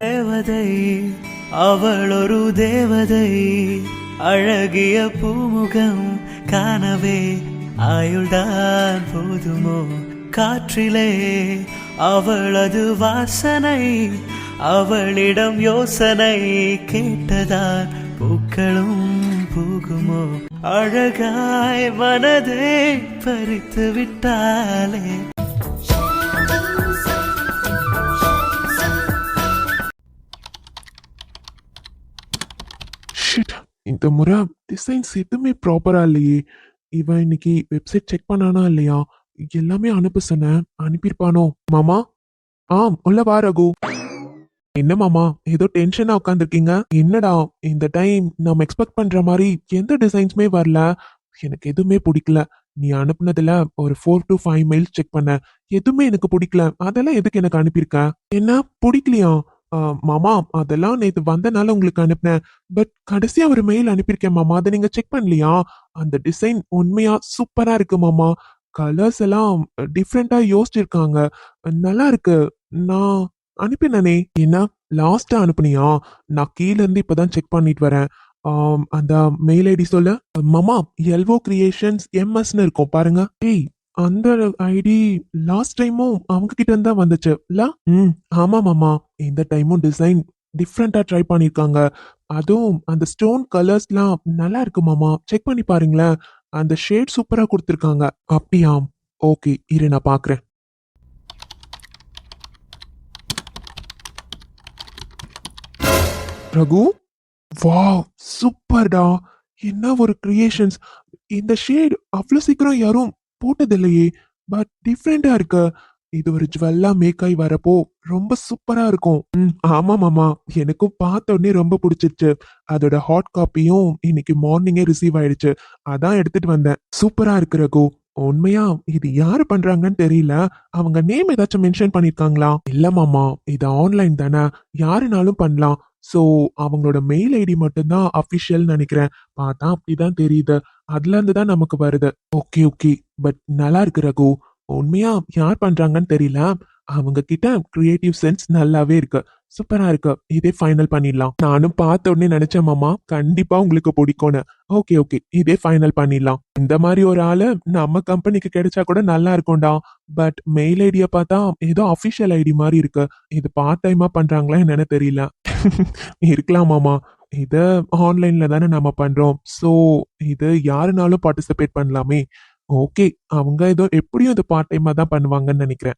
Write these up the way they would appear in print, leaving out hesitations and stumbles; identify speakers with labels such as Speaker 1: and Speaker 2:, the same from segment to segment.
Speaker 1: தேவதை அவள் ஒரு தேவதை, அழகிய பூமுகம் காணவே ஆயுள்தான் போதுமோ? காற்றிலே அவளது வாசனை, அவளிடம் யோசனை கேட்டதால் பூக்களும் பூகுமோ? அழகாய் மனதை பறித்து விட்டாலே.
Speaker 2: ஷிட், இந்த முறை டிசைன்ஸ் எதுவுமே ப்ராப்பரா இல்லையே. இவன் இன்னைக்கு வெப்சைட் செக் பண்ணானா இல்லையா? எல்லாமே அனுப்ப சொன்னேன், அனுப்பியிருப்பானோ? மாமா, உள்ள வா ரகு. என்ன மாமா, ஏதோ டென்ஷனா உட்காந்துருக்கீங்க? என்னடா இந்த டைம் நம்ம எக்ஸ்பெக்ட் பண்ற மாதிரி எந்த டிசைன்ஸுமே வரல. எனக்கு எதுவுமே பிடிக்கல. நீ அனுப்புனதுல ஒரு 4 to 5 மெயில்ஸ் செக் பண்ண, எதுவுமே எனக்கு பிடிக்கல. அதெல்லாம் எதுக்கு எனக்கு அனுப்பியிருக்க? என்ன பிடிக்கலையா? மாமா, அதெல்லாம் நேத்து வந்தனால உங்களுக்கு அனுப்புனேன். பட் கடைசியா ஒரு மெயில் அனுப்பியிருக்கேன் மாமா, அதை நீங்க செக் பண்ணலையா? அந்த டிசைன் உண்மையா சூப்பரா இருக்கு மாமா. கலர்ஸ் எல்லாம் டிஃப்ரெண்டா யோசிச்சிருக்காங்க, நல்லா இருக்கு. நான் அனுப்பினே. என்ன லாஸ்டா அனுப்புனியா? நான் கீழ இருந்து இப்பதான் செக் பண்ணிட்டு வரேன். அந்த மெயில் ஐடி சொல்ல. மாமா, எல்வோ கிரியேஷன்ஸ் எம்எஸ்ன்னு இருக்கும் பாருங்க. ஏய், அந்த ஐடி லாஸ்ட் டைமும் அவங்க கிட்ட இருந்தா வந்துச்சு இல்ல? ஆமா மாமா, இந்த டைமும் டிசைன் டிஃப்ரெண்டா ட்ரை பண்ணிருக்காங்க. அதுவும் அந்த ஸ்டோன் கலர்ஸ்லாம் நல்லா இருக்கு மாமா, செக் பண்ணி பாருங்களேன். அந்த ஷேட் சூப்பரா கொடுத்துருக்காங்க. அப்படியாம், ஓகே இரு நான் பாக்குறேன். ரகு, வாவ் சூப்பர்டா. என்ன ஒரு கிரியேஷன்ஸ். இந்த ஷேட் அவ்வளவு சீக்கிரம் யாரும் போட்டதில்லையே. பட் டிஃப்ரெண்டா இருக்கு. இது ஒரு ஜுவல்லா மேக் ஆகி வரப்போ ரொம்ப சூப்பரா இருக்கும். ஆமா மாமா, எனக்கும் பார்த்த உடனே ரொம்ப பிடிச்சிருச்சு. அதோட ஹாட் காப்பியும் இன்னைக்கு மார்னிங்கே ரிசீவ் ஆயிடுச்சு. அதான் எடுத்துட்டு வந்தேன். சூப்பரா இருக்கு ரகு. உண்மையா இது யாரு பண்றாங்கன்னு தெரியல. அவங்க நேம் ஏதாச்சும் மென்ஷன் பண்ணிருக்காங்களா? இல்ல மாமா, இது ஆன்லைன் தானே, யாருனாலும் பண்ணலாம். சோ அவங்களோட மெயில் ஐடி மட்டும்தான் அபிஷியல் நினைக்கிறேன். பார்த்தா அப்படிதான் தெரியுது. அதுல இருந்து தான் நமக்கு வருது. ஓகே ஓகே, பட் நல்லா இருக்கு ரகு. உண்மையா யார் பண்றாங்கன்னு தெரியல. அவங்க கிட்ட கிரியேட்டிவ் சென்ஸ் நல்லாவே இருக்கு. சூப்பரா இருக்கு. இதே ஃபைனல் பண்ணிடலாம். நானும் பார்த்த உடனே நினைச்சேன் மாமா, கண்டிப்பா உங்களுக்கு பிடிக்கும்னு. ஓகே ஓகே, இதே ஃபைனல் பண்ணிடலாம். இந்த மாதிரி ஒரு ஆளு நம்ம கம்பெனிக்கு கிடைச்சா கூட நல்லா இருக்கும்டா. பட் மெயில் ஐடிய பார்த்தா ஏதோ அபிஷியல் ஐடி மாதிரி இருக்கு. இது பார்ட் டைமா பண்றாங்களா என்னன்னு தெரியல. இருக்கலாம் மாமா, இது ஆன்லைன்ல தானே நம்ம பண்றோம். சோ இது யாருனாலும் பார்ட்டிசிபேட் பண்ணலாமே. ஓகே, அவங்க ஏதோ எப்படியும் இது பார்ட் டைமா தான் பண்ணுவாங்கன்னு நினைக்கிறேன்.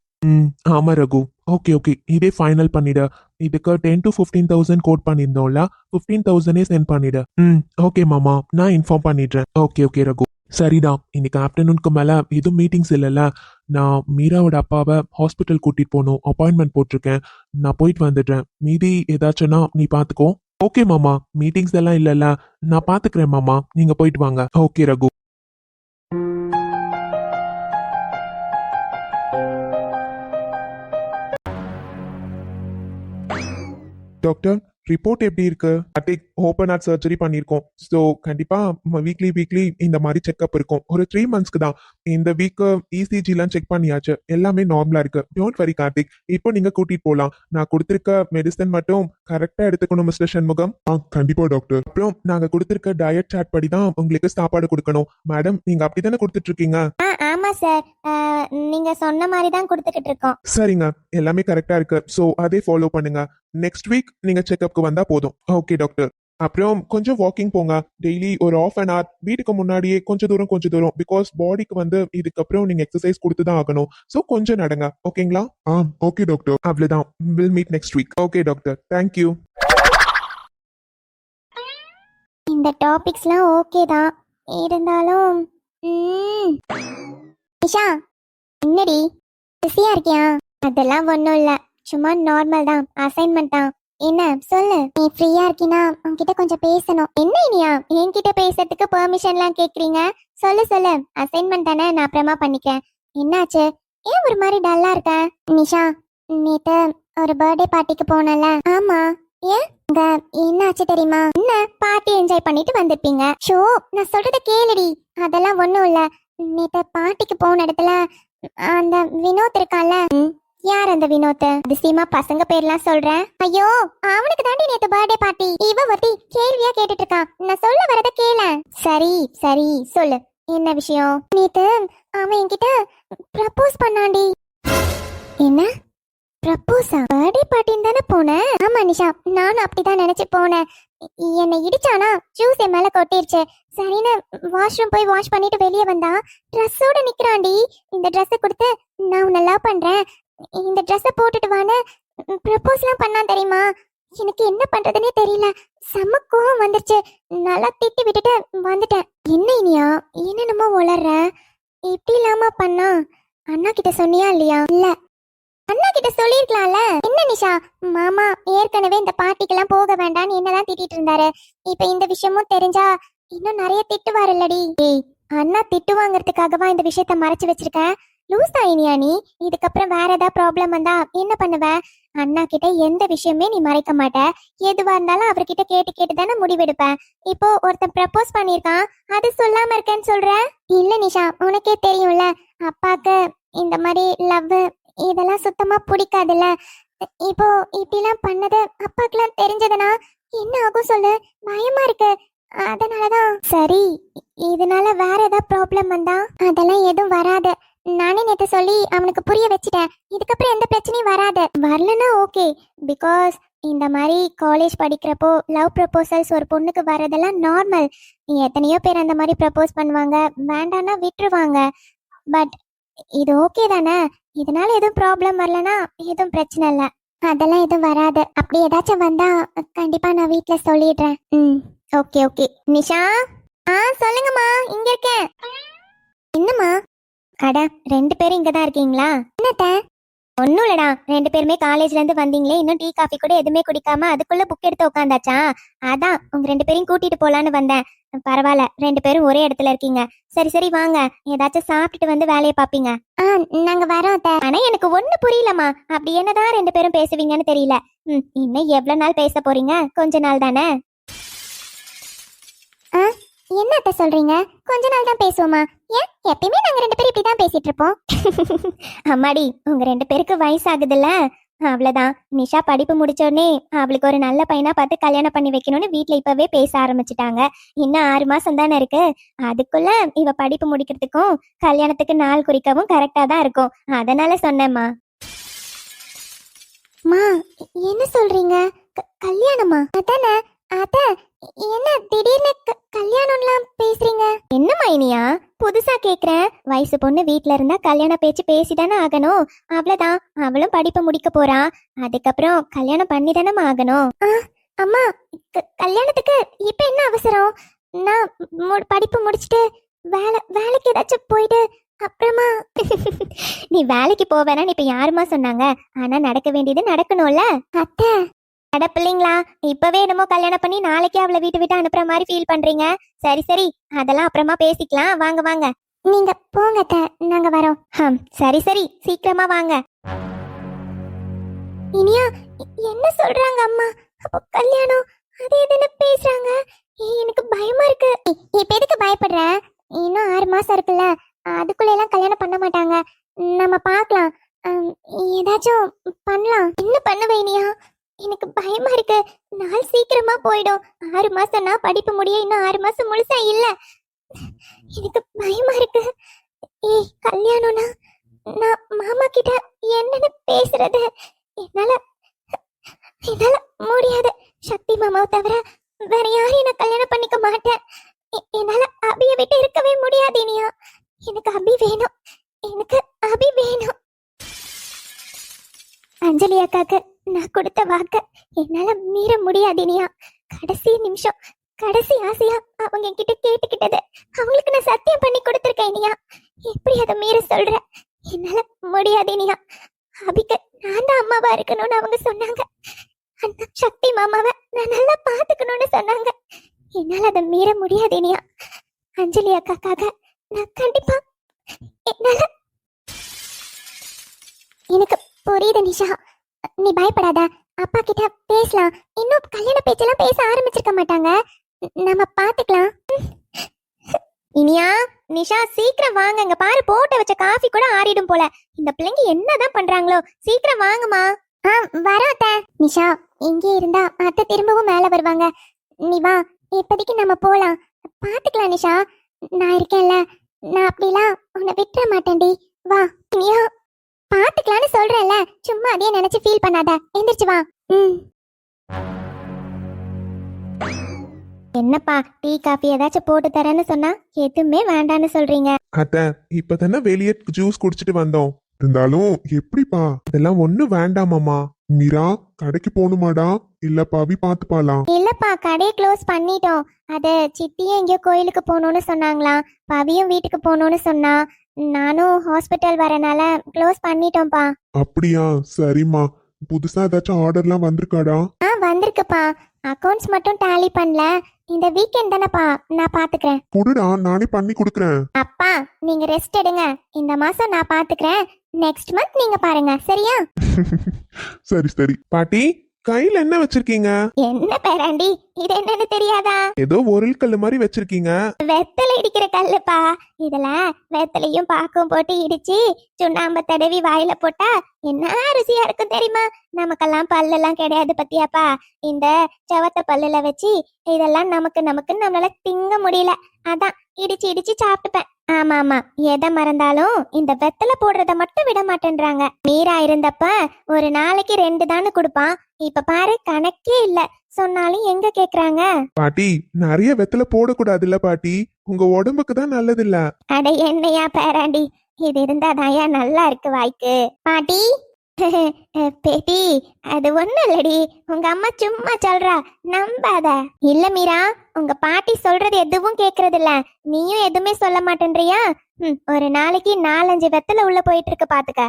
Speaker 2: ஆமா ரகு. ஓகே ஓகே, இதே ஃபைனல் பண்ணிடு. இதுக்கு 10 to 15,000 கோட் பண்ணியிருந்தோம்ல, 15,000 சென்ட் பண்ணிடு. ஓகே மாமா, நான் இன்ஃபார்ம் பண்ணிடுறேன். Okay okay Raghu. சரிடா, இன்னைக்கு ஆஃப்டர்நூனுக்கு மேல எதுவும் மீட்டிங்ஸ் இல்லைல்ல. நான் மீராவோட அப்பாவை ஹாஸ்பிட்டல் கூட்டிட்டு போகணும், அப்பாயின்மெண்ட் போட்டிருக்கேன். நான் போயிட்டு வந்துடுறேன். மீதி ஏதாச்சும்னா நீ பாத்துக்கோ. ஓகே மாமா, மீட்டிங்ஸ் எல்லாம் இல்லைல்ல, நான் பாத்துக்கிறேன் மாமா, நீங்க போயிட்டு வாங்க. ஓகே ரகு. டாக்டர், ரிப்போர்ட் எப்படி இருக்கு? அட்டிக் ஓப்பன் ஹார்ட் சர்ஜரி பண்ணியிருக்கோம். ஸோ கண்டிப்பா வீக்லி இந்த மாதிரி செக்அப் இருக்கும். ஒரு 3 மந்த்ஸ்க்கு தான். இந்த வீக் இசிஜிலாம் செக் பண்ணியாச்சு, எல்லாமே நார்மலா இருக்கு. டோன்ட் வரி கார்த்திக், இப்போ நீங்க கூட்டிட்டு போலாம். நான் கொடுத்திருக்க மெடிசன் மட்டும் கரெக்டா எடுத்துக்கணும் மிஸ்டர் சண்முகம். கண்டிப்பா டாக்டர். அப்புறம் நாங்க கொடுத்திருக்க டயட் சார்ட் படி தான் உங்களுக்கு சாப்பாடு கொடுக்கணும். மேடம், நீங்க அப்படித்தானே கொடுத்துட்டு இருக்கீங்க?
Speaker 3: ஆமா சார், நீங்க சொன்ன மாதிரி தான் கொடுத்துக்கிட்டு இருக்கோம்.
Speaker 2: சரிங்க, எல்லாமே கரெக்டா இருக்கு. ஸோ அதே ஃபாலோ பண்ணுங்க. நெக்ஸ்ட் வீக் நீங்க செக்அப்க்கு வந்தா போதும். Okay doctor. அப்புறம் கொஞ்சம் வாக்கிங் போங்க. டெய்லி ஒரு ½ an hour. வீட்டுக்கு முன்னாடியே கொஞ்சம் தூரம், பிகாஸ் பாடிக்கு வந்து இதுக்கப்புறம் நீங்க எக்ஸசைஸ் கொடுத்து தான் ஆகணும். ஸோ கொஞ்சம் நடங்க, ஓகேங்களா? Okay doctor. அவ்வளவுதான். Will meet next week. Okay doctor, thank you.
Speaker 3: இந்த டாபிக்ஸ்லாம் ஓகே தான், இருந்தாலும் நிஷா, என்னடி பிஸியா இருக்கியா? அதெல்லாம் ஒன்றும் இல்லை, சும்மா நார்மல் தான், அசைன்மெண்ட் தான். என்ன சொல்லு, நீ ஃப்ரீயா இருக்கினா உன்கிட்ட கொஞ்சம் பேசணும். என்ன இனியா என்கிட்ட பேசுறதுக்கு பெர்மிஷன்லாம் கேக்குறீங்க? சொல்லு சொல்லு, அசைன்மெண்ட் தானே, நான் அப்புறமா பண்ணிக்கிறேன். என்னாச்சு, ஏன் ஒரு மாதிரி டல்லா இருக்க? நிஷா, நேத்து ஒரு பர்த்டே பார்ட்டிக்கு போனல? ஆமா, ஏன் என்னாச்சு தெரியுமா? என்ன பார்ட்டி என்ஜாய் பண்ணிட்டு வந்திருப்பீங்க. ஷோ, நான் சொல்றத கேளுடி. அதெல்லாம் ஒண்ணும் இல்ல. நேத்து பார்ட்டிக்கு போன இடத்துல அந்த வினோத் இருக்கால, யார் அந்த வினோத்? அதிசயமா பசங்க பேர்லாம் சொல்றேன். ஐயோ, அவனுக்கு தாண்டி நேத்து பர்த்டே பார்ட்டி. இவ ஒருத்தி கேள்வியா கேட்டுட்டு இருக்கான். நான் சொல்ல வரத கேள. சரி சரி சொல்லு, என்ன விஷயம்? நேத்து அவன் என்கிட்ட ப்ரப்போஸ் பண்ணாண்டி. என்ன ப்ரப்போஸா? பர்த்டே பார்ட்டின்னு தானே போனேன். ஆமா நிஷா, நானும் அப்படிதான் நினைச்சு போனேன். என்னை இடிச்சானா, ஜூஸ் என் மேல கொட்டிருச்சு. சரின்னு வாஷ்ரூம் போய் வாஷ் பண்ணிட்டு வெளியே வந்தா ட்ரெஸ்ஸோட நிக்கிறான்டி. இந்த ட்ரெஸ்ஸை கொடுத்து நான் உன்னை லவ் பண்றேன், இந்த ட்ரெஸ்ஸை போட்டுட்டு வான்னு ப்ரப்போஸ்லாம் பண்ணான் தெரியுமா? எனக்கு என்ன பண்றதுன்னே தெரியல. செம்ம கோவம் வந்துருச்சு. நல்லா திட்டி விட்டுட்டு வந்துட்டேன். என்ன இனியா என்னென்னமோ உளர்ற? இப்படி இல்லாம பண்ணா? அண்ணா கிட்ட சொன்னியா இல்லையா? இல்ல. அண்ணா கிட்ட சொல்லிருக்கலாம்ல. என்ன நிஷா, மாமா ஏற்கனவே இந்த பார்ட்டிக்கெல்லாம் போக வேண்டாம்னு என்னதான் திட்டிட்டு இருந்தாரு. இப்ப இந்த விஷயமும் தெரிஞ்சா இன்னும் நிறைய திட்டுவாரு இல்லடி. ஏய், அண்ணா திட்டு வாங்கறதுக்காகவா இந்த விஷயத்த மறைச்சு வச்சிருக்க? லூசா இனியா நீ? இதுக்கப்புறம் வேற ஏதாவது ப்ராப்ளம் வந்தா என்ன பண்ணுவ? அண்ணா கிட்ட எந்த விஷயமே நீ மறைக்க மாட்ட. எதுவா இருந்தாலும் அவர்கிட்ட கேட்டு கேட்டு தானே முடிவெடுப்ப. இப்போ ஒருத்தன் ப்ரப்போஸ் பண்ணிருக்கான், அது சொல்லாம இருக்கேன்னு சொல்ற? இல்ல நிஷா, உனக்கே தெரியும்ல, அப்பாக்கு இந்த மாதிரி லவ் இதெல்லாம் சுத்தமா பிடிக்காதுல்ல. இப்போ இப்படிலாம் பண்ணது அப்பாக்கெல்லாம் தெரிஞ்சதுன்னா என்ன ஆகும் சொல்லு? பயமா இருக்கு. அதனாலதான். சரி, இதனால வேற ஏதாவது ப்ராப்ளம் வந்தா? அதெல்லாம் எதுவும் வராது. நானே நேத்து சொல்லி அவனுக்கு புரிய வச்சுட்டேன். இதுக்கப்புறம் எந்த பிரச்சனையும் வராது. வரலன்னா ஓகே. பிகாஸ் இந்த மாதிரி காலேஜ் படிக்கிறப்போ லவ் ப்ரப்போசல்ஸ் ஒரு பொண்ணுக்கு வர்றதெல்லாம் நார்மல். எத்தனையோ பேர் அந்த மாதிரி ப்ரப்போஸ் பண்ணுவாங்க, வேண்டான்னா விட்டுருவாங்க. பட் இது ஓகே தானே? இதனால எதுவும் ப்ராப்ளம் வரலனா எதுவும் பிரச்சனை இல்லை. அதெல்லாம் எதுவும் வராது. அப்படி ஏதாச்சும் வந்தா கண்டிப்பா நான் வீட்ல சொல்லிடுறேன். Okay okay. நிஷா, சொல்லுங்கம்மா, இங்க இருக்கேன். என்னம்மா? அட, 2 பேரும் இங்க தான் இருக்கீங்களா? என்னத்த? ஒன்னும் இல்லடா, 2 பேருமே காலேஜ்ல இருந்து வந்தீங்களே, இன்னும் டீ காஃபி கூட எதுவுமே குடிக்காம அதுக்குள்ள புக் எடுத்து உட்காந்தாச்சா? அதான் உங்க 2 பேரையும் கூட்டிட்டு போலான்னு வந்தேன். பரவாயில்ல, 2 பேரும் ஒரே இடத்துல இருக்கீங்க. சரி சரி வாங்க, ஏதாச்சும் சாப்பிட்டுட்டு வந்து வேலையை பாப்பீங்க. நாங்க வரோம். ஆனா எனக்கு ஒண்ணு புரியலம்மா, அப்படி என்னதான் 2 பேரும் பேசுவீங்கன்னு தெரியல. இன்னும் எவ்வளவு நாள் பேச போறீங்க? கொஞ்ச நாள் தானே. என்னத்த சொல்றீங்க? கொஞ்ச நாள் தான் பேசுவோமா? ஏன் எப்பயுமே நாங்க 2 பேரும் இப்படிதான் பேசிட்டு இருப்போம். அம்மாடி, உங்க 2 பேருக்கு வயசாகுதுல்ல, அவ்வளவுதான். நிஷா படிப்பு முடிச்ச உடனே அவளுக்கு ஒரு நல்ல பையனா பார்த்து கல்யாணம் பண்ணி வைக்கணும்னு வீட்டுல இப்பவே பேச ஆரம்பிச்சுட்டாங்க. இன்னும் 6 மாசம் தானே இருக்கு. அதுக்குள்ள இவ படிப்பு முடிக்கிறதுக்கும் கல்யாணத்துக்கு நாள் குறிக்கவும் கரெக்டா தான் இருக்கும். அதனால சொன்னேம்மா. மா, என்ன சொல்றீங்க? கல்யாணமா? அதானே. அத என்ன திடீர்னு கல்யாணம்லாம் பேசுறீங்க? என்னம்மா இனியா புதுசா கேக்குறேன்? வயசு பொண்ணு வீட்ல இருந்தா கல்யாண பேச்சு பேசிதானே ஆகணும். அவ்வளவுதான். அவளும் படிப்பு முடிக்க போறா. அதுக்கப்புறம் கல்யாணம் பண்ணி தானே ஆகணும். அம்மா, கல்யாணத்துக்கு இப்ப என்ன அவசரம்? நான் படிப்பு முடிச்சுட்டு வேலைக்கு ஏதாச்சும் போயிட்டு அப்புறமா. நீ வேலைக்கு போவேனா இப்ப யாருமா சொன்னாங்க? ஆனா நடக்க வேண்டியது நடக்கணும்ல. அத்தை, அட பிள்ளைங்களா, இப்பவே என்னமோ கல்யாணம் பண்ணி நாளைக்கே அவளை வீட்டு விட்டு அனுப்புற மாதிரி ஃபீல் பண்றீங்க. சரி சரி, அதெல்லாம் அப்புறமா பேசிக்கலாம். வாங்க வாங்க. நீங்க போங்க அத்தை, நாங்க வரோம். சரி சரி, சீக்கிரமா வாங்க. இனியா, என்ன சொல்றாங்க அம்மா? அப்போ கல்யாணம் அது எதுன்னு பேசுறாங்க. எனக்கு பயமா இருக்கு. இப்ப எதுக்கு பயப்படுற? இன்னும் 6 மாசம் இருக்குல்ல, அதுக்குள்ள எல்லாம் கல்யாணம் பண்ண மாட்டாங்க. நம்ம பார்க்கலாம், ஏதாச்சும் பண்ணலாம். என்ன பண்ணுவ இனியா? எனக்கு பயமா இருக்கு. நாள் சீக்கிரமா போயிடும். 6 மாசம்னா படிப்பு முடிய இன்னும் 6 மாசம் முழுசா இல்ல. எனக்கு பயமா இருக்கு. கல்யாணம்னா நான் மாமா கிட்ட என்னன்னு பேசுறது? என்னால முடியாது. சக்தி மாமாவை தவிர வேற யாரையும் நான் கல்யாணம் பண்ணிக்க மாட்டேன். என்னால அபிய விட்டு இருக்கவே முடியாது இனியா. எனக்கு அபி வேணும், எனக்கு அபி வேணும். அஞ்சலி அக்காக்கு நான் கொடுத்த வாக்க என்னால மீற முடியாது இனியா. கடைசி நிமிஷம், கடைசி ஆசையா அவங்க என்கிட்ட கேட்டுக்கிட்டது அவங்களுக்கு நான் சத்தியம் பண்ணி கொடுத்துருக்கேன் இனியா. எப்படி அதை மீற சொல்ற? என்னால முடியாது இனியா. அபிக்கு நான் தான் அம்மாவா இருக்கணும்னு அவங்க சொன்னாங்க. அந்த சக்தி மாமாவை நான் நல்லா பாத்துக்கணும்னு சொன்னாங்க. என்னால அதை மீற முடியாது இனியா. அஞ்சலி அக்காக்காக நான் கண்டிப்பா என்னால. எனக்கு புரியுது நிஷா, நீ பயப்படாத. அப்பா கிட்ட பேசலாம். இன்னும் கல்யாண பேச்செல்லாம் பேச ஆரம்பிச்சிருக்க மாட்டாங்க. நம்ம பாத்துக்கலாம். இனியா, நிஷா சீக்கிரம் வாங்க. இங்க பாரு, போட்டு வச்ச காஃபி கூட ஆறிடும் போல. இந்த பிள்ளைங்க என்னதான் பண்றாங்களோ. சீக்கிரம் வாங்கம்மா. வரோம் அத்தை. நிஷா, இங்கே இருந்தா அத்தை திரும்பவும் மேல வருவாங்க. நீ வா, இப்போதைக்கு நம்ம போலாம். பாத்துக்கலாம் நிஷா, நான் இருக்கேன்ல. நான் அப்படிலாம் உன்னை விட்டுற மாட்டேன்டி. வா இனியா, பாத்துக்கலான்னு சொல்றேன்ல. சும்மா அதையே நினைச்சு ஃபீல் பண்ணாத. எந்திரிச்சு வா. என்னப்பா, டீ காஃபி ஏதாச்சும் போட்டு தரேன்னு சொன்னா எதுவுமே வேண்டான்னு சொல்றீங்க.
Speaker 2: அத்த இப்பதானே வெளியே ஜூஸ் குடிச்சிட்டு வந்தோம். இருந்தாலும் எப்படிப்பா, இதெல்லாம் ஒண்ணு வேண்டாமாமா. மீரா, கடைக்கு போகணுமாடா இல்ல பவி பாத்துப்பாலாம்?
Speaker 3: இல்லப்பா, கடையை க்ளோஸ் பண்ணிட்டோம். அது சித்தியும் எங்கேயோ கோயிலுக்கு போகணும்னு சொன்னாங்களாம். பவியும் வீட்டுக்கு போகணும்னு சொன்னா. நானும் ஹாஸ்பிட்டல் வரனால க்ளோஸ் பண்ணிட்டோம்ப்பா.
Speaker 2: அப்படியா, சரிம்மா. புதுசா ஏதாச்சும் ஆர்டர்லாம் வந்திருக்காடா?
Speaker 3: வந்திருக்குப்பா. அக்கவுண்ட்ஸ் மட்டும் டேலி பண்ணல. இந்த வீக்கெண்ட் தானேப்பா, நான் பாத்துக்கிறேன்.
Speaker 2: குடுடா, நானே பண்ணி கொடுக்குறேன்.
Speaker 3: அப்பா, நீங்க ரெஸ்ட் எடுங்க. இந்த மாசம் நான் பாத்துக்கிறேன். நெக்ஸ்ட் மந்த் நீங்க பாருங்க, சரியா?
Speaker 2: சரி சரி. பாட்டி, கையில என்ன வச்சிருக்கீங்க?
Speaker 3: என்ன பேராண்டி, இது என்னன்னு தெரியாதா?
Speaker 2: ஏதோ ஒரு கல்லு மாதிரி வச்சிருக்கீங்க.
Speaker 3: வெத்தலை இடிக்கிற கல்லுப்பா. இதுல வெத்தலையும் பாக்கும் போட்டு இடிச்சு சுண்ணாம்பு தடவி வாயில போட்டா என்ன ருசியா இருக்கும் தெரியுமா? நமக்கெல்லாம் பல்லெல்லாம் கிடையாது பத்தியாப்பா. இந்த செவத்த பல்லுல வச்சு இதெல்லாம் நமக்கு நம்மளால திங்க முடியல. அதான் இடிச்சு இடிச்சு சாப்பிட்டுப்பேன். ஆமா ஆமா, எதை மறந்தாலும் இந்த வெத்தலை போடுறத மட்டும் விட மாட்டேன்றாங்க. மீரா இருந்தப்ப ஒரு நாளைக்கு 2 தானு கொடுப்பான். இப்ப பாரு, கணக்கே இல்ல. சொன்னாலும் எங்க கேக்குறாங்க.
Speaker 2: பாட்டி, நிறைய வெத்தலை போடக்கூடாதுல்ல பாட்டி, உங்க உடம்புக்கு தான் நல்லது இல்ல.
Speaker 3: அட என்னையா பேராண்டி, இது இருந்தாதாயா நல்லா இருக்கு வாய்க்கு. பாட்டி பேட்டி, அது ஒண்ணு இல்லடி, உங்க அம்மா சும்மா சொல்றா, நம்பாத. இல்ல மீரா, உங்க பாட்டி சொல்றது எதுவும் கேக்குறது இல்ல. நீயும் எதுவுமே சொல்ல மாட்டேன்றியா? ஒரு நாளைக்கு 4-5 வெத்தலை உள்ள போயிட்டு இருக்கு பாத்துக்க.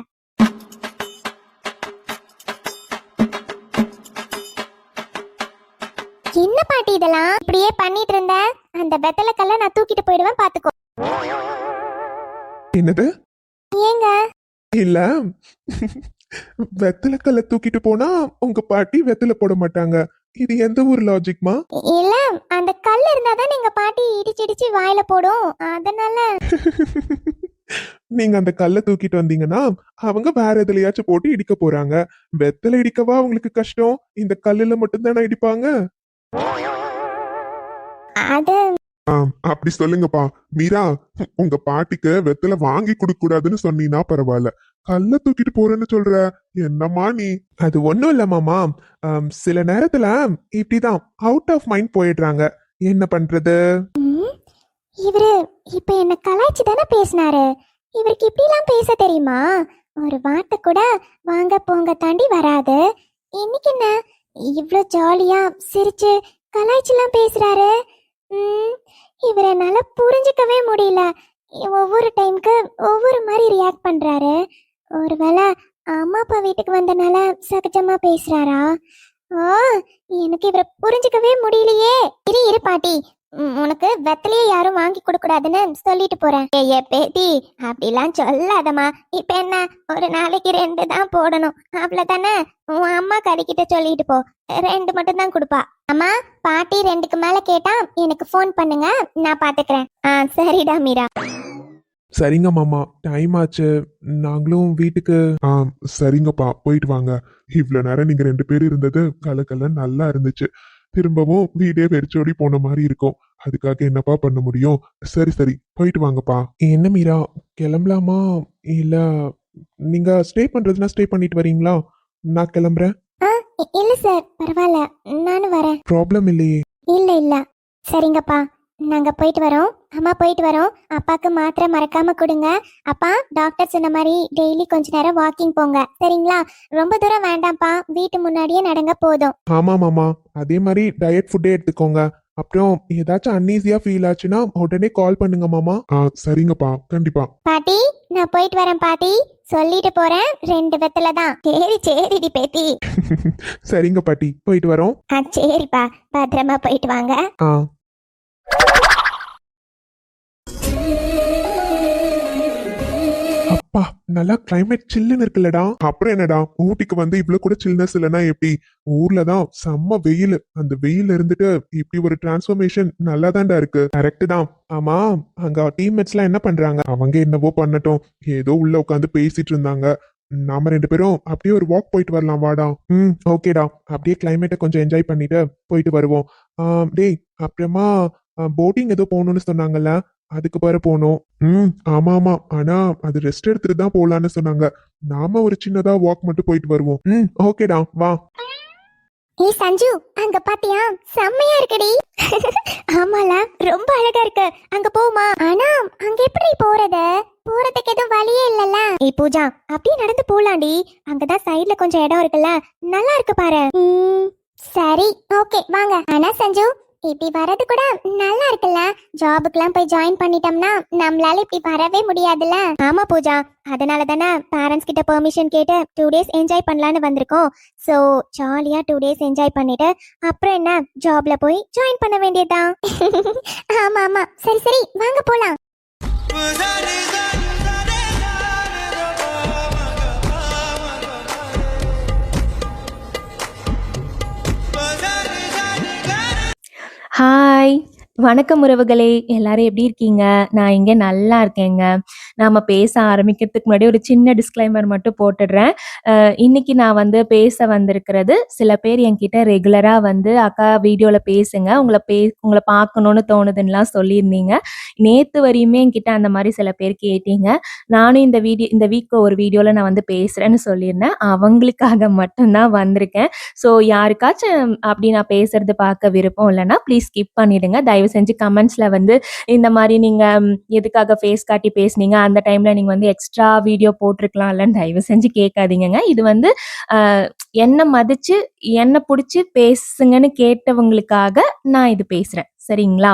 Speaker 3: என்ன பாட்டி இதெல்லாம் இப்படியே பண்ணிட்டு இருந்த? அந்த வெத்தலை கல்ல நான் தூக்கிட்டு போயிடுவேன் பாத்துக்கோ.
Speaker 2: என்னது?
Speaker 3: ஏங்க?
Speaker 2: இல்ல, வெத்தலை கல்ல தூக்கிட்டு போனா உங்க பாட்டி வெத்தலை போட மாட்டாங்க. இது எந்த ஒரு லாஜிக்மா?
Speaker 3: இல்ல, அந்த கல் இருந்தாதான் எங்க பாட்டி இடிச்சு இடிச்சு வாயில போடும், அதனால.
Speaker 2: நீங்க அந்த கல்ல தூக்கிட்டு வந்தீங்கன்னா அவங்க வேற எதுலயாச்சும் போட்டு இடிக்க போறாங்க. வெத்தலை இடிக்கவா உங்களுக்கு கஷ்டம்? இந்த கல்லுல மட்டும் தானே இடிப்பாங்க.
Speaker 3: அது
Speaker 2: அப்படி சொல்லுங்கப்பா. மீரா, உங்க பாட்டிக்கு வெத்தலை வாங்கி கொடுக்க கூடாதுன்னு சொன்னீங்கன்னா பரவாயில்ல, கல்ல தூக்கிட்டு போறேன்னு சொல்ற, என்னம்மா நீ? அது ஒண்ணும் இல்ல மாமா, சில நேரத்துல இப்படிதான் அவுட் ஆஃப் மைண்ட் போயிடுறாங்க. என்ன பண்றது?
Speaker 3: இவரு இப்ப என்ன கலாய்ச்சி தானே பேசினாரு. இவருக்கு இப்படி எல்லாம் பேச தெரியுமா? ஒரு வார்த்தை கூட வாங்க போங்க தாண்டி வராது. இன்னைக்கு என்ன இவ்ளோ ஜாலியா சிரிச்சு கலாய்ச்சிலாம் பேசுறாரு? இவரை என்னால புரிஞ்சுக்கவே முடியல. ஒவ்வொரு டைமுக்கு ஒவ்வொரு மாதிரி ரியாக்ட் பண்றாரு. ஒருவேளை அம்மா அப்பா வீட்டுக்கு வந்தனால சகஜமா பேசுறாரா? எனக்கு இவரை புரிஞ்சுக்கவே முடியலையே. இரு பாட்டி, உனக்கு வெத்தலையே யாரும் வாங்கி கொடுக்க கூடாதுன்னு சொல்லிட்டு போறேன். ஏ பேட்டி, அப்படிலாம் சொல்லாதம்மா. இப்ப என்ன, ஒரு நாளைக்கு 2 தான் போடணும், அவ்வளவுதானே? உன் அம்மா கறிக்கிட்ட சொல்லிட்டு போ, 2 மட்டும் தான் கொடுப்பா. அம்மா, பாட்டி 2க்கு மேல கேட்டா எனக்கு ஃபோன் பண்ணுங்க, நான் பாத்துக்கிறேன். சரிடா மீரா.
Speaker 2: சரிங்க மாமா, டைம் ஆச்சு, நாங்களும் வீட்டுக்கு. சரிங்கப்பா, போயிட்டு வாங்க. இவ்வளவு நேரம் நீங்க 2 பேர் இருந்தது கலக்கல நல்லா இருந்துச்சு. திரும்பவும் வீடே வெறிச்சோடி போன மாதிரி இருக்கும். அதுக்காக என்னப்பா பண்ண முடியும்? சரி சரி, போயிட்டு வாங்கப்பா. என்ன மீரா, கிளம்பலாமா இல்ல நீங்க ஸ்டே பண்றதுன்னா ஸ்டே பண்ணிட்டு வரீங்களா? நான் கிளம்புறேன்.
Speaker 3: இல்ல சார், பரவாயில்ல, நானும் வரேன்.
Speaker 2: ப்ராப்ளம் இல்லையே.
Speaker 3: இல்ல சரிங்கப்பா, நாங்க போயிட்டு வரோம். அம்மா போயிட்டு வரோம். அப்பாக்கு மாத்திரை மறக்காம கொடுங்க. அப்பா, டாக்டர் சொன்ன மாதிரி டெய்லி கொஞ்ச நேரம் வாக்கிங் போங்க, சரிங்களா? ரொம்ப தூரம் வேண்டாம்ப்பா, வீட்டு முன்னாடியே நடங்க போதும்.
Speaker 2: ஆமா மாமா, அதே மாதிரி டயட் ஃபுட்டே எடுத்துக்கோங்க. அப்புறம் ஏதாச்சும் அன்ஈஸியா ஃபீல் ஆச்சுன்னா உடனே கால் பண்ணுங்க மாமா. சரிங்கப்பா, கண்டிப்பா.
Speaker 3: பாட்டி, நான் போயிட்டு வரேன் பாட்டி, சொல்லிட்டு போறேன். 2 வெத்தலை தான். சரிடி பேத்தி.
Speaker 2: சரிங்க பாட்டி, போயிட்டு வரோம்.
Speaker 3: சரிப்பா, பத்திரமா போயிட்டு வாங்க.
Speaker 2: அப்பா நல்லா கிளைமேட் சில்லுன்னு இருக்குல்லடா. அப்புறம் என்னடா ஊட்டிக்கு வந்து இவ்வளவு கூட சில்னஸ் இல்லைன்னா எப்படி? ஊர்ல தான் செம்ம வெயில். அந்த வெயில் இருந்துட்டு இப்படி ஒரு டிரான்ஸ்ஃபர்மேஷன் நல்லா இருக்கு. கரெக்ட் தான். ஆமா, அங்க டீம்மேட்ஸ் எல்லாம் என்ன பண்றாங்க? அவங்க என்னவோ பண்ணட்டும். ஏதோ உள்ள உட்காந்து பேசிட்டு இருந்தாங்க. நாம ரெண்டு பேரும் அப்படியே ஒரு வாக் போயிட்டு வரலாம் வாடா. ஓகேடா. அப்படியே கிளைமேட்டை கொஞ்சம் என்ஜாய் பண்ணிட்டு போயிட்டு வருவோம். டேய், அப்புறமா போட்டிங் ஏதோ போகணும்னு சொன்னாங்கல்ல, அதுக்கு பாரு போகணும். ஆமா ஆமா. ஆனா அது ரெஸ்ட் எடுத்துட்டு தான் போலான்னு சொன்னாங்க. நாம ஒரு சின்னதா வாக் மட்டும் போயிட்டு வருவோம். ஓகேடா, வா.
Speaker 3: ஏய் சஞ்சு, அங்க பாத்தியா? செம்மையா இருக்குடி. ஆமால, ரொம்ப அழகா இருக்கு. அங்க போமா. ஆனா அங்க எப்படி போறது? போறதுக்கு எதுவும் வழியே இல்லல்ல. ஏய் பூஜா, அப்படியே நடந்து போலாண்டி. அங்கதான் சைடுல கொஞ்சம் இடம் இருக்குல்ல, நல்லா இருக்கு பாரு. சரி, ஓகே வாங்க. ஆனா சஞ்சு, இப்படி வரது கூட நல்லா இருக்குல்ல. ஜாபுக்குலாம் போய் ஜாயின் பண்ணிட்டோம்னா நம்மளால இப்படி வரவே முடியாதுல்ல. ஆமா பூஜா, அதனால தானே பேரண்ட்ஸ் கிட்ட பெர்மிஷன் கேட்டு 2 days என்ஜாய் பண்ணலான்னு வந்திருக்கோம். ஸோ ஜாலியா 2 days என்ஜாய் பண்ணிட்டு அப்புறம் என்ன ஜாப்ல போய் ஜாயின் பண்ண வேண்டியதுதான். ஆமா ஆமா, சரி சரி வாங்க போலாம்.
Speaker 4: ஹாய்! வணக்கம் உறவுகளே! எல்லாரும் எப்படி இருக்கீங்க? நான் இங்க நல்லா இருக்கேங்க. நாம பேச ஆரம்பிக்கிறதுக்கு முன்னாடி ஒரு சின்ன டிஸ்க்ளைமர் மட்டும் போட்டுடுறேன். இன்னைக்கு நான் வந்து பேச வந்திருக்கிறது, சில பேர் என்கிட்ட ரெகுலரா வந்து, "அக்கா வீடியோல பேசுங்க. உங்கள பார்க்கணும்னு தோணுதுன்னுலாம்" சொல்லியிருந்தீங்க. நேத்து வரையுமே என்கிட்ட அந்த மாரி சில பேர் கேட்டீங்க. நானும் இந்த வீக் ஒரு வீடியோல நான் வந்து பேசுறேன்னு சொல்லியிருந்தேன். அவங்களுக்காக மட்டும் தான் வந்திருக்கேன். ஸோ யாருக்காச்சும் அப்படி நான் பேசுறது பார்க்க விருப்பம் இல்லைன்னா ப்ளீஸ் ஸ்கிப் பண்ணிடுங்க. தயவு செஞ்சு கமெண்ட்ஸ்ல வந்து இந்த மாரி நீங்க எதுக்காக ஃபேஸ் காட்டி பேசுனீங்க, அந்த டைம்ல நீங்க வந்து எக்ஸ்ட்ரா வீடியோ போட்டிருக்கலாம்லன்னு தயவு செஞ்சு கேட்காதீங்கங்க. இது வந்து என்ன மதிச்சு என்ன புடிச்சு பேசுங்கன்னு கேட்டவங்களுக்காக நான் இது பேசுறேன். சரிங்களா?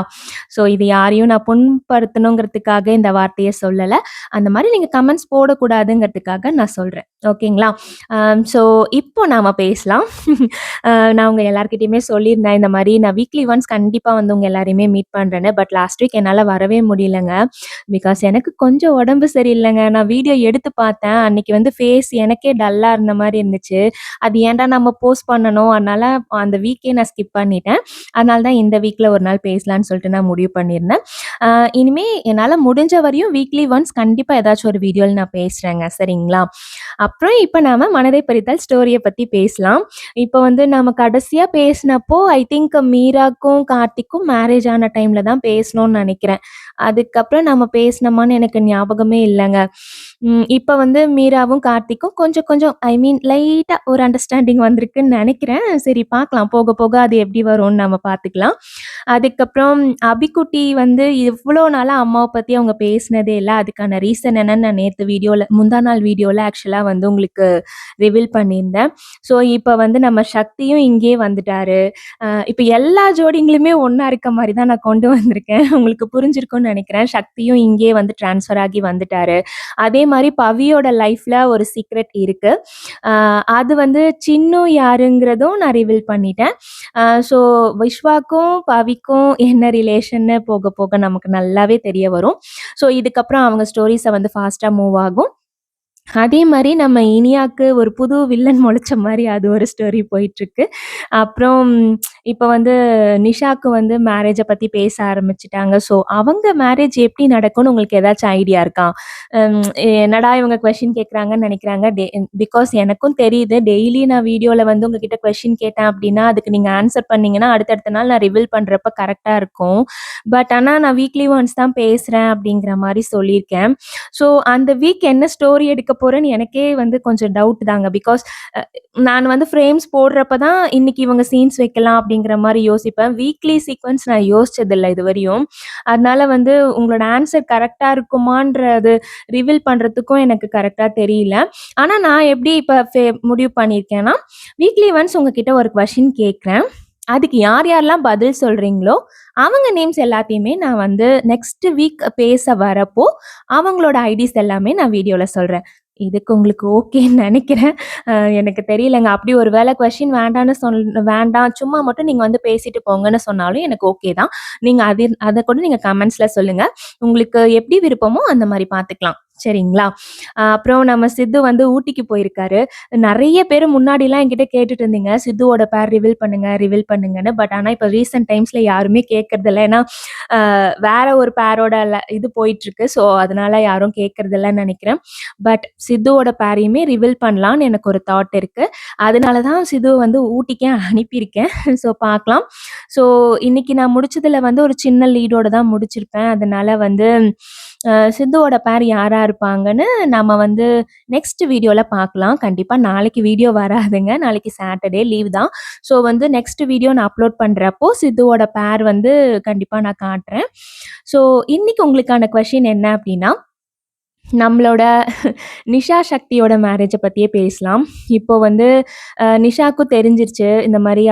Speaker 4: ஸோ இது யாரையும் நான் புண்படுத்தணுங்கிறதுக்காக இந்த வார்த்தையை சொல்லலை. அந்த மாதிரி நீங்கள் கமெண்ட்ஸ் போடக்கூடாதுங்கிறதுக்காக நான் சொல்கிறேன். ஓகேங்களா? ஸோ இப்போ நாம் பேசலாம். நான் உங்கள் எல்லாருக்கிட்டையுமே சொல்லியிருந்தேன், இந்த மாதிரி நான் வீக்லி ஒன்ஸ் கண்டிப்பாக வந்து உங்கள் எல்லாரையுமே மீட் பண்ணுறேன்னு. பட் லாஸ்ட் வீக் என்னால் வரவே முடியலங்க. பிகாஸ் எனக்கு கொஞ்சம் உடம்பு சரியில்லைங்க. நான் வீடியோ எடுத்து பார்த்தேன். அன்னைக்கு வந்து ஃபேஸ் எனக்கே டல்லாக இருந்த மாதிரி இருந்துச்சு. அது ஏன்டா நம்ம போஸ்ட் பண்ணணும், அதனால அந்த வீக்கே நான் ஸ்கிப் பண்ணிட்டேன். அதனால தான் இந்த வீக்கில் ஒரு நாள் பேசலான்னு சொல்லிட்டு நான் முடிவு பண்ணியிருந்தேன். இனிமே என்னால் முடிஞ்ச வரையும் வீக்லி ஒன்ஸ் கண்டிப்பாக ஏதாச்சும் ஒரு வீடியோவில் நான் பேசுகிறேங்க. சரிங்களா? அப்புறம் இப்போ நாம மனதை பறித்தால் ஸ்டோரியை பற்றி பேசலாம். இப்போ வந்து நம்ம கடைசியாக பேசினப்போ ஐ திங்க் மீராக்கும் கார்த்திக்கும் மேரேஜ் ஆன டைமில் தான் பேசணும்னு நினைக்கிறேன். அதுக்கப்புறம் நம்ம பேசினோமான்னு எனக்கு ஞாபகமே இல்லைங்க. இப்போ வந்து மீராவும் கார்த்திக்கும் கொஞ்சம் கொஞ்சம் ஐ மீன் லைட்டாக ஒரு அண்டர்ஸ்டாண்டிங் வந்திருக்குன்னு நினைக்கிறேன். சரி பார்க்கலாம், போக போக அது எப்படி வரும்னு நம்ம பார்த்துக்கலாம். அதுக்கப்புறம் அபிக்குட்டி வந்து இவ்வளோ நாளாக அம்மாவை பற்றி அவங்க பேசினதே இல்லை. அதுக்கான ரீசன் என்னன்னு நான் நேற்று முந்தா நாள் வீடியோவில் ஆக்சுவலாக வந்து உங்களுக்கு ரிவீல் பண்ணியிருந்தேன். ஸோ இப்போ வந்து நம்ம சக்தியும் இங்கே வந்துட்டாரு. இப்போ எல்லா ஜோடிங்களுமே ஒன்றா இருக்க மாதிரி தான் நான் கொண்டு வந்திருக்கேன். உங்களுக்கு புரிஞ்சிருக்கும்னு நினைக்கிறேன். சக்தியும் இங்கே வந்து ட்ரான்ஸ்ஃபர் ஆகி வந்துட்டாரு. அதே மாதிரி பவியோட லைஃப்பில் ஒரு சீக்ரெட் இருக்குது. அது வந்து சின்னும் யாருங்கிறதும் நான் ரிவீல் பண்ணிட்டேன். ஸோ விஸ்வாக்கும் பவிக்கும் என்ன ரிலேஷன்னு போக போக நமக்கு நல்லாவே தெரிய வரும். ஸோ இதுக்கப்புறம் அவங்க ஸ்டோரிஸை வந்து ஃபாஸ்ட்டாக மூவ் ஆகும். அதே மாதிரி நம்ம இனியாக்கு ஒரு புது வில்லன் முளைச்ச மாதிரி அது ஒரு ஸ்டோரி போயிட்டுருக்கு. அப்புறம் இப்போ வந்து நிஷாக்கு வந்து மேரேஜை பற்றி பேச ஆரம்பிச்சிட்டாங்க. ஸோ அவங்க மேரேஜ் எப்படி நடக்கும்னு உங்களுக்கு ஏதாச்சும் ஐடியா இருக்கா? என்னடா இவங்க கொஷின் கேட்குறாங்கன்னு நினைக்கிறாங்க. பிகாஸ் எனக்கும் தெரியுது, டெய்லி நான் வீடியோவில் வந்து உங்ககிட்ட கொஷின் கேட்டேன் அப்படின்னா அதுக்கு நீங்கள் ஆன்சர் பண்ணீங்கன்னா அடுத்தடுத்த நாள் நான் ரிவீல் பண்ணுறப்ப கரெக்டாக இருக்கும். பட் ஆனால் நான் வீக்லி ஒன்ஸ் தான் பேசுகிறேன் அப்படிங்கிற மாதிரி சொல்லியிருக்கேன். ஸோ அந்த வீக் என்ன ஸ்டோரி எடுக்க போகிறேன்னு எனக்கே வந்து கொஞ்சம் டவுட் தாங்க. பிகாஸ் நான் வந்து ஃப்ரேம்ஸ் போடுறப்ப தான் இன்னைக்கு இவங்க சீன்ஸ் வைக்கலாம் அப்படிங்கிற மாதிரி யோசிப்பேன். வீக்லி சீக்வன்ஸ் நான் யோசிச்சதில்லை இது வரையும். அதனால வந்து உங்களோட ஆன்சர் கரெக்டாக இருக்குமான்றது ரிவீல் பண்ணுறதுக்கும் எனக்கு கரெக்டாக தெரியல. ஆனால் நான் எப்படி இப்போ முடிவு பண்ணியிருக்கேன்னா, வீக்லி ஒன்ஸ் உங்ககிட்ட ஒரு கொஷின் கேட்குறேன். அதுக்கு யார் யாரெல்லாம் பதில் சொல்கிறீங்களோ அவங்க நேம்ஸ் எல்லாத்தையுமே நான் வந்து நெக்ஸ்ட் வீக் பேச வரப்போ அவங்களோட ஐடிஸ் எல்லாமே நான் வீடியோவில் சொல்கிறேன். இதுக்கு உங்களுக்கு ஓகேன்னு நினைக்கிறேன். எனக்கு தெரியலங்க. அப்படி ஒரு வேளை கொஷின் வேண்டாம், சும்மா மட்டும் நீங்கள் வந்து பேசிட்டு போங்கன்னு சொன்னாலும் எனக்கு ஓகே தான். நீங்கள் அதை கூட நீங்கள் கமெண்ட்ஸில் சொல்லுங்கள். உங்களுக்கு எப்படி விருப்பமோ அந்த மாதிரி பார்த்துக்கலாம். சரிங்களா? அப்புறம் நம்ம சித்து வந்து ஊட்டிக்கு போயிருக்காரு. நெறைய பேரு முன்னாடிலாம் என்கிட்ட கேட்டுட்டு இருந்தீங்க, "சித்துவோட பேர் ரிவீல் பண்ணுங்க, ரிவீல் பண்ணுங்கன்னு." பட் ஆனா இப்ப ரீசென்ட் டைம்ஸ்ல யாருமே கேட்கறதில்ல. ஏன்னா, அ வேற ஒரு பேரோட இது போயிட்டுருக்கு. ஸோ, அதனால யாரும் கேட்கறதில்லன்னு நெனைக்கிறேன். பட் சித்துவோட பேரையுமே ரிவீல் பண்ணலான்னு எனக்கு ஒரு தாட் இருக்கு. அதனால தான் சித்துவ வந்து ஊட்டிக்கே அனுப்பியிருக்கேன். ஸோ, பார்க்கலாம். ஸோ, இன்னைக்கு நான் முடிச்சதுல வந்து ஒரு சின்ன லீடோட தான் முடிச்சிருப்பேன். அதனால வந்து சித்துவோட பேர் யாரா இருப்பாங்கன்னு நம்ம வந்து நெக்ஸ்ட் வீடியோல பார்க்கலாம். கண்டிப்பா நாளைக்கு வீடியோ வராதுங்க. நாளைக்கு சாட்டர்டே லீவ் தான். ஸோ வந்து நெக்ஸ்ட் வீடியோ நான் அப்லோட் பண்றப்போ சித்துவோட பேர் வந்து கண்டிப்பா நான் காட்டுறேன். ஸோ இன்னைக்கு உங்களுக்கான கொஸ்டின் என்ன அப்டின்னா, நம்மளோட நிஷா சக்தியோட மேரேஜ பத்தியே பேசலாம். இப்போ வந்து நிஷாக்கும் தெரிஞ்சிருச்சு. இந்த மாரி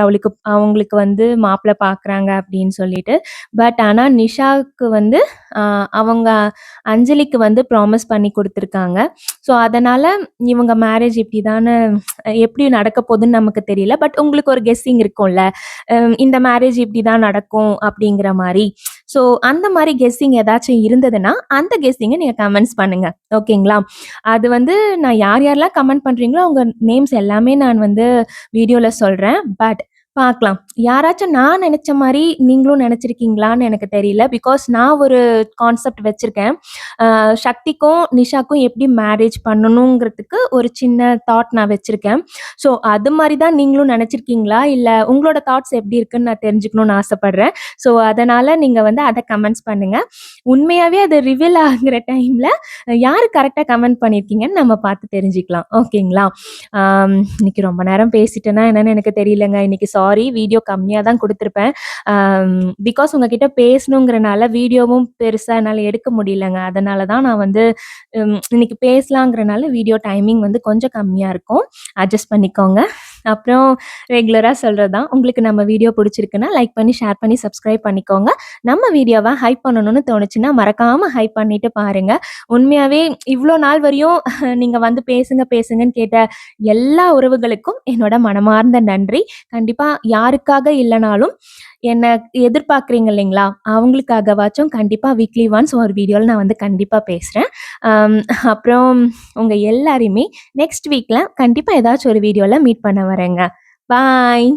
Speaker 4: அவங்களுக்கு வந்து மாப்பிள பார்க்குறாங்க அப்படின்னு சொல்லிட்டு. பட் ஆனா நிஷாவுக்கு வந்து அ அவங்க அஞ்சலிக்கு வந்து ப்ராமிஸ் பண்ணி குடுத்துருக்காங்க. ஸோ அதனால இவங்க மேரேஜ் இப்படிதான்னு எப்படி நடக்க போதுன்னு நமக்கு தெரியல. பட் உங்களுக்கு ஒரு கெஸ்ஸிங் இருக்கும்ல. இந்த மேரேஜ் இப்படிதான் நடக்கும் அப்படிங்கிற மாரி. ஸோ அந்த மாரி கெஸ்ஸிங் ஏதாச்சும் இருந்ததுன்னா, அந்த கெஸ்ஸிங்க நீங்க கமெண்ட்ஸ் பண்ணுங்க. ஓகேங்களா? அது வந்து நான் யார் யாரெல்லாம் கமெண்ட் பண்றீங்களோ, அவங்க நேம்ஸ் எல்லாமே நான் வந்து வீடியோல சொல்றேன். பட் பார்க்கலாம். யாராச்சும் நான் நெனச்ச மாரி நீங்களும் நெனச்சிருக்கீங்களான்னு எனக்கு தெரியல. பிகாஸ் நான் ஒரு கான்செப்ட் வச்சிருக்கேன். சக்திக்கும், நிஷாக்கும் எப்படி மேரேஜ் பண்ணணுங்கிறதுக்கு ஒரு சின்ன தாட் நான் வச்சிருக்கேன். ஸோ அது மாரி தான் நீங்களும் நெனச்சிருக்கீங்களா? இல்ல உங்களோட தாட்ஸ் எப்படி இருக்குன்னு நான் தெரிஞ்சுக்கணும்னு ஆசைப்படுறேன். ஸோ அதனால நீங்க வந்து அத கமெண்ட்ஸ் பண்ணுங்க. உண்மையாவே அது ரிவீல் ஆகுற டைம்ல யாரு கரெக்ட்டா கமெண்ட் பண்ணியிருக்கீங்கன்னு நம்ம பார்த்து தெரிஞ்சுக்கலாம். ஓகேங்களா? இன்னைக்கு ரொம்ப நேரம் பேசிட்டேனா என்னன்னு எனக்கு தெரியலங்க. இன்னைக்கு சாரி வீடியோ கம்மியா தான் குடுத்துருப்பேன். பிகாஸ் உங்ககிட்ட பேசணுங்கிறனால வீடியோவும் பெருசா என்னால எடுக்க முடியலங்க. அதனால தான் நான் வந்து இன்னைக்கு பேசலாங்கிறனால வீடியோ டைமிங் வந்து கொஞ்சம் கம்மியா இருக்கும். அட்ஜஸ்ட் பண்ணிக்கோங்க. அப்புறம் ரெகுலரா சொல்றது தான். உங்களுக்கு நம்ம வீடியோ புடிச்சிருக்குன்னா லைக் பண்ணி, ஷேர் பண்ணி, சப்ஸ்கிரைப் பண்ணிக்கோங்க. நம்ம வீடியோவ ஹைப் பண்ணணும்னு தோணுச்சுன்னா மறக்காம ஹைப் பண்ணிட்டு பாருங்க. உண்மையாவே இவ்ளோ நாள் வரையும் நீங்க வந்து பேசுங்க பேசுங்கன்னு கேட்ட எல்லா உறவுகளுக்கும் என்னோட மனமார்ந்த நன்றி. கண்டிப்பா யாருக்காக இல்லனாலும் என்ன எதிர்பார்க்குறீங்க இல்லைங்களா? அவங்களுக்காகவாச்சும் கண்டிப்பா வீக்லி ஒன்ஸ் ஒரு வீடியோல நான் வந்து கண்டிப்பா பேசுறேன். அம் அப்புறம் உங்க எல்லாரையுமே நெக்ஸ்ட் வீக்ல கண்டிப்பா ஏதாச்சும் ஒரு வீடியோல மீட் பண்ண வரேங்க. பாய்.